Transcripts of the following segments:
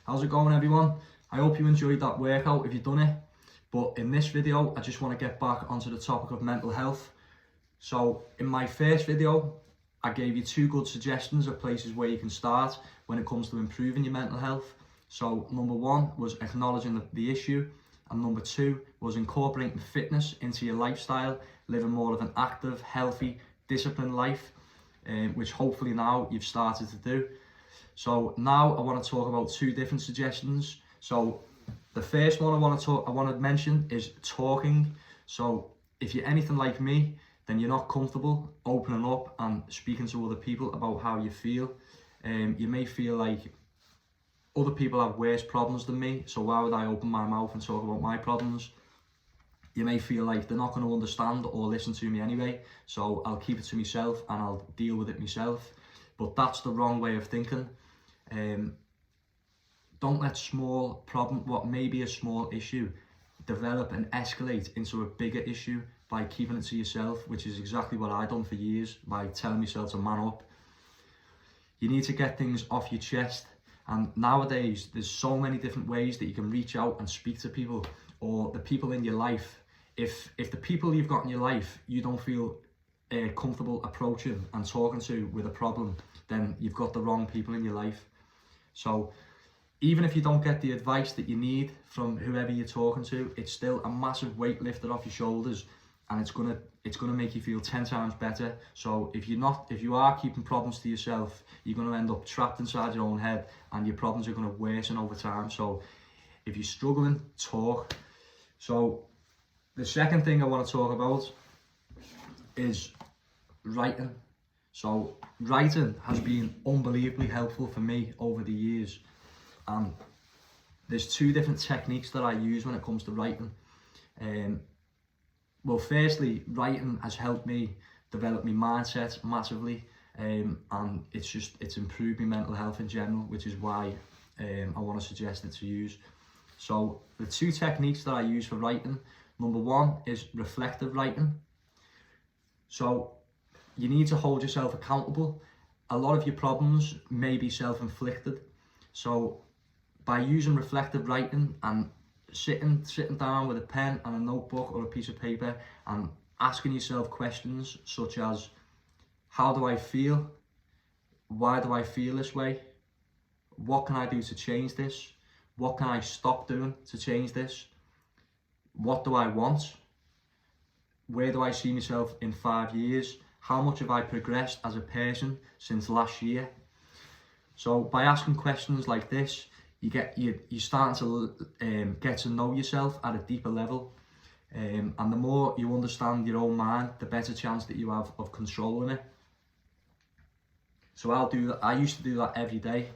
How's it going, everyone? I hope you enjoyed that workout if you've done it. But in this video, I just want to get back onto the topic of mental health. So in my first video, I gave you 2 good suggestions of places where you can start when it comes to improving your mental health. So number 1 was acknowledging the issue, and number 2 was incorporating fitness into your lifestyle, living more of an active, healthy, disciplined life, which hopefully now you've started to do. So now I want to talk about 2 different suggestions. So the first one I want to mention is talking. So if you're anything like me, then you're not comfortable opening up and speaking to other people about how you feel. You may feel like other people have worse problems than me, so why would I open my mouth and talk about my problems? You may feel like they're not going to understand or listen to me anyway, so I'll keep it to myself and I'll deal with it myself. But that's the wrong way of thinking. Don't let what may be a small issue, develop and escalate into a bigger issue by keeping it to yourself, which is exactly what I've done for years by telling myself to man up. You need to get things off your chest, and nowadays there's so many different ways that you can reach out and speak to people, or the people in your life. If the people you've got in your life you don't feel comfortable approaching and talking to with a problem, then you've got the wrong people in your life. So even if you don't get the advice that you need from whoever you're talking to, it's still a massive weight lifted off your shoulders, and it's gonna make you feel 10 times better. So if you are keeping problems to yourself, you're gonna end up trapped inside your own head, and your problems are gonna worsen over time. So if you're struggling, talk. So the second thing I want to talk about is writing. So writing has been unbelievably helpful for me over the years, and there's 2 different techniques that I use when it comes to writing. Well, firstly, writing has helped me develop my mindset massively, and it's improved my mental health in general, which is why I want to suggest it to use. So the 2 techniques that I use for writing, number 1 is reflective writing. So you need to hold yourself accountable. A lot of your problems may be self-inflicted. So by using reflective writing and sitting down with a pen and a notebook or a piece of paper and asking yourself questions such as, how do I feel? Why do I feel this way? What can I do to change this? What can I stop doing to change this? What do I want? Where do I see myself in 5 years? How much have I progressed as a person since last year? So by asking questions like this, you're starting to get to know yourself at a deeper level, and the more you understand your own mind, the better chance that you have of controlling it. So I'll do that. I used to do that every day.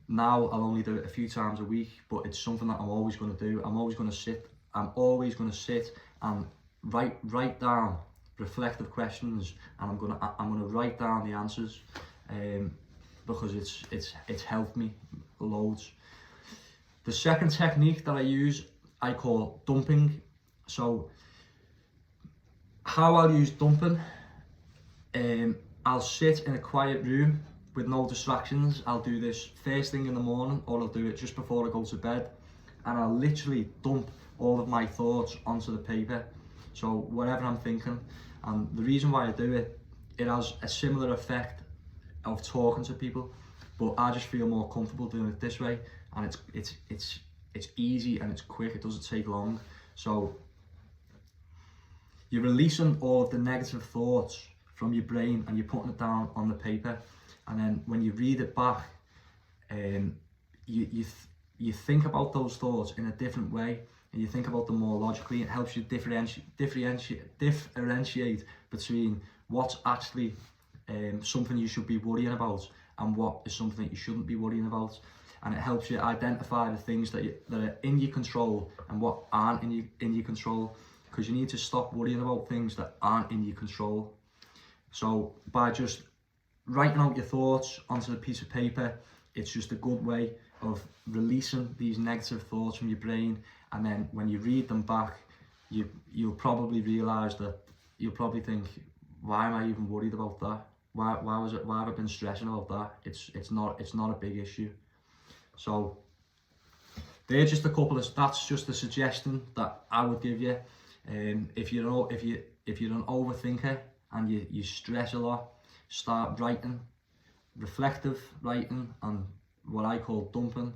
Now I'll only do it a few times a week, but it's something that I'm always going to do. I'm always going to sit and write down reflective questions, and I'm gonna write down the answers, because it's helped me loads. The second technique that I use, I call dumping. So how I'll use dumping, I'll sit in a quiet room with no distractions. I'll do this first thing in the morning, or I'll do it just before I go to bed, and I'll literally dump all of my thoughts onto the paper. So whatever I'm thinking, and the reason why I do it, it has a similar effect of talking to people, but I just feel more comfortable doing it this way, and it's easy and it's quick. It doesn't take long. So you're releasing all of the negative thoughts from your brain and you're putting it down on the paper, and then when you read it back, you think about those thoughts in a different way, and you think about them more logically. It helps you differentiate between what's actually something you should be worrying about and what is something that you shouldn't be worrying about. And it helps you identify the things that are in your control and what aren't in your control, because you need to stop worrying about things that aren't in your control. So by just writing out your thoughts onto a piece of paper, it's just a good way of releasing these negative thoughts from your brain, and then when you read them back, you'll probably realise that you'll probably think, why am I even worried about that? Why have I been stressing about that? It's not a big issue. So they're just a couple of, that's just a suggestion that I would give you. If you're an overthinker and you stress a lot, start writing, reflective writing, and what I call dumping.